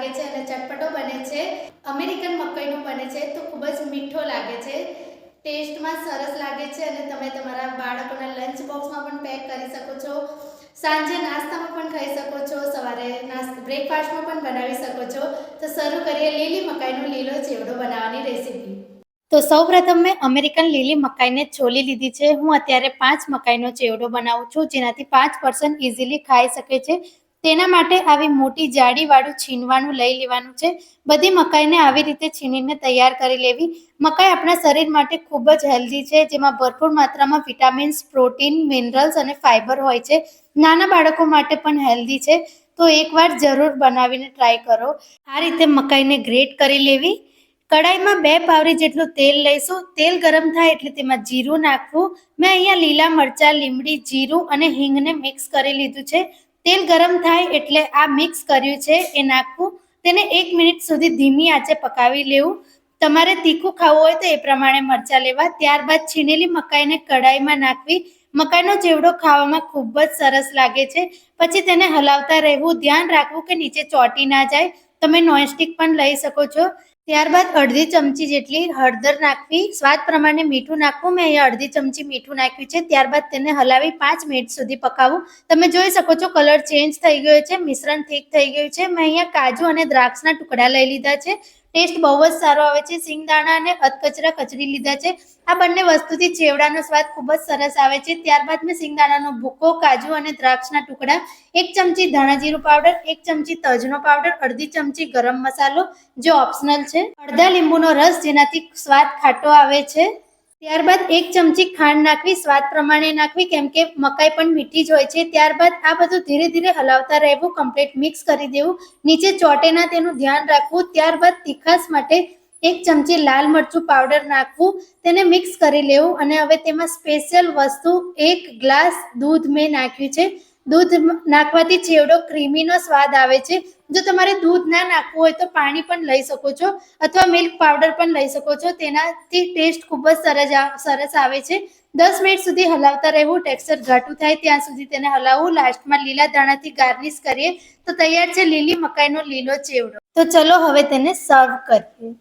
લાગે છે અને ચટપટો બને છે. અમેરિકન મકાઈનો બને છે તો ખૂબ જ મીઠો લાગે છે, ટેસ્ટમાં સરસ લાગે છે અને તમે તમારા બાળકોના લંચ બોક્સમાં પણ પેક કરી શકો છો, સાંજે નાસ્તામાં પણ ખાઈ શકો છો, સવારે બ્રેકફાસ્ટમાં પણ બનાવી શકો છો. તો શરૂ કરીએ લીલી મકાઈનો લીલો ચેવડો બનાવવાની રેસીપી. તો સૌપ્રથમ મેં અમેરિકન લીલી મકાઈને છોલી લીધી છે. હું અત્યારે 5 મકાઈનો ચેવડો બનાવું છું, જેનાથી 5 પર્સન ઇઝીલી ખાઈ શકે છે. તેના માટે આવી મોટી જાડીવાળું છીનવાનું લઈ લેવાનું છે. બધી મકાઈને આવી રીતે છીનીને તૈયાર કરી લેવી. મકાઈ આપણા શરીર માટે ખૂબ જ હેલ્ધી છે, જેમાં ભરપૂર માત્રામાં વિટામિન્સ, પ્રોટીન, મિનરલ્સ અને ફાઇબર હોય છે. નાના બાળકો માટે પણ હેલ્ધી છે, તો એકવાર જરૂર બનાવીને ટ્રાય કરો. આ રીતે મકાઈને ગ્રેટ કરી લેવી. કડાઈમાં 2 પાવરી જેટલું તેલ લઈશું. તેલ ગરમ થાય એટલે તેમાં જીરું નાખવું. મેં અહીંયા લીલા મરચાં, લીમડી, જીરું અને હિંગને મિક્સ કરી લીધું છે. તેલ ગરમ થાય એટલે આ મિક્સ કર્યું છે એ નાખવું. તેને 1 મિનિટ સુધી ધીમી આંચે પકાવી લેવું. તમારે તીખું ખાવું હોય તો એ પ્રમાણે મરચાં લેવા. ત્યારબાદ છીનેલી મકાઈને કડાઈમાં નાખવી. મકાઈનો ચેવડો ખાવામાં ખૂબ જ સરસ લાગે છે. પછી તેને હલાવતા રહેવું. ધ્યાન રાખવું કે નીચે ચોંટી ના જાય. તમે નોનસ્ટિક પણ લઈ શકો છો. ત્યારબાદ અડધી ચમચી જેટલી હળદર નાખવી. સ્વાદ પ્રમાણે મીઠું નાખવું. મેં અહીંયા અડધી ચમચી મીઠું નાખ્યું છે. ત્યારબાદ તેને હલાવી 5 મિનિટ સુધી પકાવવું. તમે જોઈ શકો છો કલર ચેન્જ થઈ ગયો છે, મિશ્રણ ઠીક થઈ ગયું છે. મેં અહીંયા કાજુ અને દ્રાક્ષના ટુકડા લઈ લીધા છે. ટેસ્ટ બહુ જ સારો આવે છે. સિંગદાણા અને અધકચરા કચરી લીધા છે. આ બંને વસ્તુથી ચેવડાનો સ્વાદ ખૂબ જ સરસ આવે છે. ત્યારબાદ મેં સિંગદાણાનો ભૂકો, કાજુ અને દ્રાક્ષના ટુકડા, 1 ચમચી ધાણા જીરું પાવડર, 1 ચમચી તજનો પાવડર, અડધી ચમચી ગરમ મસાલો જે ઓપ્શનલ છે, અડધા લીંબુનો રસ જેનાથી સ્વાદ ખાટો આવે છે. ત્યારબાદ 1 ચમચી ખાંડ નાખવી. સ્વાદ પ્રમાણે નાખવી, કેમ કે મકાઈ પણ મીઠી જ હોય છે. ત્યારબાદ આ બધું ધીરે ધીરે હલાવતા રહેવું. કમ્પ્લીટ મિક્સ કરી દેવું. નીચે ચોટે ના તેનું ધ્યાન રાખવું. ત્યારબાદ તીખાસ માટે 1 ચમચી લાલ મરચું પાવડર નાખવું. તેને મિક્સ કરી લેવું અને હવે તેમાં સ્પેશિયલ વસ્તુ 1 ગ્લાસ દૂધ મેં નાખ્યું છે. દૂધ નાખવાથી ચેવડો ક્રીમીનો સ્વાદ આવે છે. જો તમારે દૂધ ના નાખવું હોય તો પાણી પણ લઈ શકો છો અથવા મિલ્ક પાવડર પણ લઈ શકો છો. તેનાથી ટેસ્ટ ખૂબ જ સરસ આવે છે. 10 મિનિટ સુધી હલાવતા રહેવું. ટેક્સચર ઘાટું થાય ત્યાં સુધી તેને હલાવવું. લાસ્ટમાં લીલા દાણાથી ગાર્નિશ કરીએ તો તૈયાર છે લીલી મકાઈનો લીલો ચેવડો. તો ચલો હવે તેને સર્વ કરીએ.